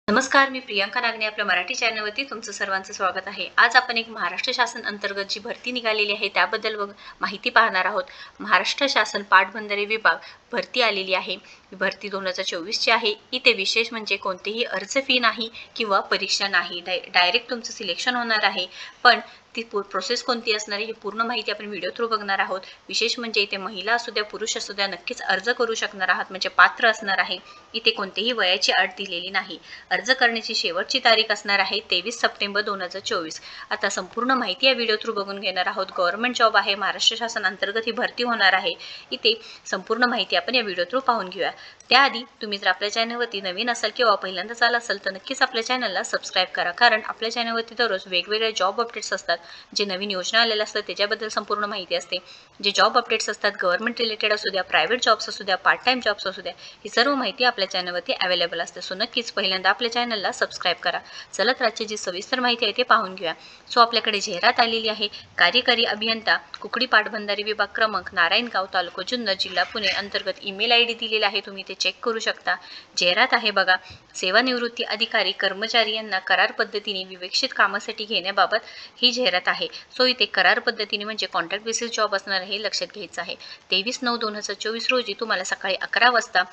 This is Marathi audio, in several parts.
नमस्कार, मी प्रियंका नागणे आपल्या मराठी चॅनलवरती तुमचं सर्वांचं स्वागत आहे। आज आपण एक महाराष्ट्र शासन अंतर्गत जी भरती निघालेली आहे त्याबद्दल माहिती पाहणार आहोत। महाराष्ट्र शासन पाटबंधारे विभाग भरती आलेली आहे। ही भरती 2024 ची आहे। इथे विशेष म्हणजे कोणतेही अर्ज फी नाही किंवा परीक्षा नाही, डायरेक्ट तुमचं सिलेक्शन होणार आहे। पण ती प्रोसेस कोणती असणार आहे ही पूर्ण माहिती आपण व्हिडिओ थ्रू बघणार आहोत। विशेष म्हणजे इथे महिला असू द्या पुरुष असू द्या नक्कीच अर्ज करू शकणार आहात, म्हणजे पात्र असणार आहे। इथे कोणतेही वयाची अट दिलेली नाही। अर्ज करण्याची शेवटची तारीख असणार आहे 23 सप्टेंबर 2024। आता संपूर्ण माहिती या व्हिडिओ थ्रू बघून घेणार आहोत। गव्हर्नमेंट जॉब आहे, महाराष्ट्र शासन अंतर्गत ही भरती होणार आहे। इथे संपूर्ण माहिती आपण या व्हिडिओ थ्रू पाहून घेऊया। त्याआधी तुम्ही जर आपल्या चॅनलवरती नवीन असाल किंवा पहिल्यांदाच आला असाल तर नक्कीच आपल्या चॅनलला सबस्क्राईब करा, कारण आपल्या चॅनलवरती दररोज वेगवेगळे जॉब अपडेट्स असतात। जे नवीन योजना आलेल्या असतात त्याच्याबद्दल संपूर्ण माहिती असते। जे जॉब अपडेट्स असतात गव्हर्नमेंट रिलेटेड असू द्या, प्रायव्हेट जॉब्स असू द्या, पार्ट टाइम जॉब्स असू द्या, ही सर्व माहिती आपल्या चॅनलवरती अवेलेबल असते। सो नक्कीच पहिल्यांदा आपल्या चॅनलला सबस्क्राईब करा। चला तर आजची जी सविस्तर माहिती आहे ते पाहून घेऊया। सो आपल्याकडे जाहिरात आलेली आहे। कार्यकारी अभियंता कुकडी पाटबंधारे विभाग क्रमांक नारायणगाव, तालुका जुन्नर, जिल्हा पुणे अंतर्गत ईमेल ID दिलेला आहे, तुम्ही ते चेक करू शकता। जाहिरात आहे बघा, सेवानिवृत्ती अधिकारी कर्मचारी यांना करार पद्धतीने विवेक्षित कामासाठी घेण्याबाबत ही जाहिरात आहे। सो इथे करार पद्धतीने म्हणजे कॉन्ट्रॅक्ट बेसिस जॉब असणार आहे, हे लक्षात घ्यायचं आहे। 23/9/2024 रोजी तुम्हाला सकाळी 11 वाजता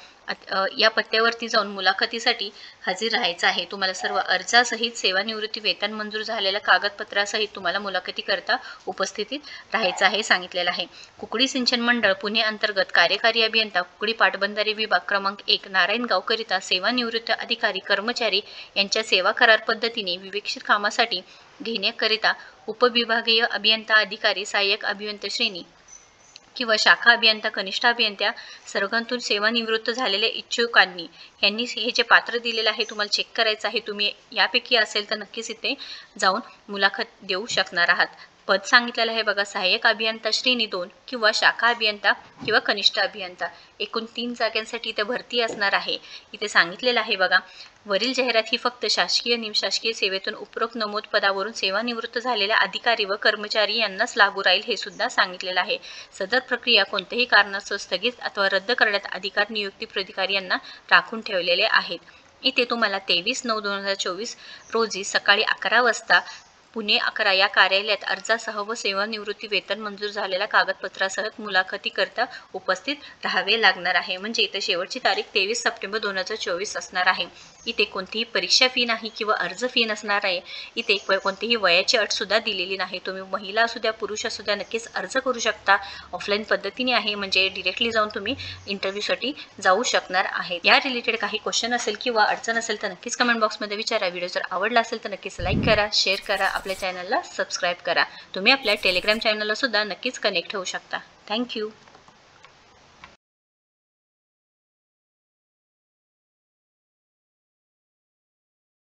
या पत्त्यावरती जाऊन मुलाखतीसाठी हजर राहायचं आहे। तुम्हाला सर्व अर्जासहित सेवानिवृत्ती वेतन मंजूर झालेल्या कागदपत्रासहित तुम्हाला मुलाखती करता उपस्थितीत राहायचं आहे सांगितलेलं आहे। कुकडी सिंचन मंडळ पुणे अंतर्गत कार्यकारी अभियंता कुकडी पाटबंधारे विभाग क्रमांक 1 नारायणगाव करिता सेवानिवृत्त अधिकारी कर्मचारी यांच्या सेवा करार पद्धतीने विवेक्षित कामासाठी घेण्याकरिता उपविभागीय अभियंता अधिकारी, सहाय्यक अभियंता श्रेणी किंवा शाखा अभियंता, कनिष्ठ अभियंत्या सर्वांतून सेवानिवृत्त झालेल्या इच्छुकांनी यांनी हे जे पात्र दिलेलं आहे तुम्हाला चेक करायचं आहे। तुम्ही यापैकी असेल तर नक्कीच इथे जाऊन मुलाखत देऊ शकणार आहात। पद सांगितलेलं आहे बघा, सहाय्यक अभियंता श्रेणी 2 किंवा शाखा अभियंता किंवा कनिष्ठ अभियंता। एकूण 3 जागांसाठी इथे भरती असणार आहे। इथे सांगितलेलं आहे बघा, वरील जाहिरात ही फक्त शासकीय निमशासकीय सेवेतून उपरोक्त नमूद पदावरून सेवानिवृत्त झालेल्या अधिकारी व कर्मचारी यांनाच लागू राहील हे सुद्धा सांगितलेलं आहे। सदर प्रक्रिया कोणत्याही कारणास्तव स्थगित अथवा रद्द करण्यात अधिकार नियुक्ती प्राधिकारी यांना राखून ठेवलेले आहेत। इथे तुम्हाला 23/9/2024 रोजी सकाळी 11 वाजता पुणे 11 या कार्यालयात अर्जासह व सेवानिवृत्ती वेतन मंजूर झालेल्या कागदपत्रासह मुलाखती करता उपस्थित राहावे लागणार आहे। म्हणजे इथे शेवटची तारीख 23 सप्टेंबर 2024 असणार आहे। इथे कोणतीही परीक्षा फी नाही किंवा अर्ज फी नसणार आहे। इथे कोणतीही वयाची अट सुद्धा दिलेली नाही। तुम्ही महिला असू द्या पुरुष असू द्या नक्कीच अर्ज करू शकता। ऑफलाईन पद्धतीने आहे, म्हणजे डिरेक्टली जाऊन तुम्ही इंटरव्ह्यूसाठी जाऊ शकणार आहे। या रिलेटेड काही क्वेश्चन असेल किंवा अडचण असेल तर नक्कीच कमेंट बॉक्समध्ये विचारा। व्हिडिओ जर आवडला असेल तर नक्कीच लाईक करा, शेअर करा, आपल्या चॅनलला सबस्क्राईब करा। तुम्ही आपल्या टेलिग्राम चॅनलला सुद्धा नक्कीच कनेक्ट होऊ शकता। थँक्यू।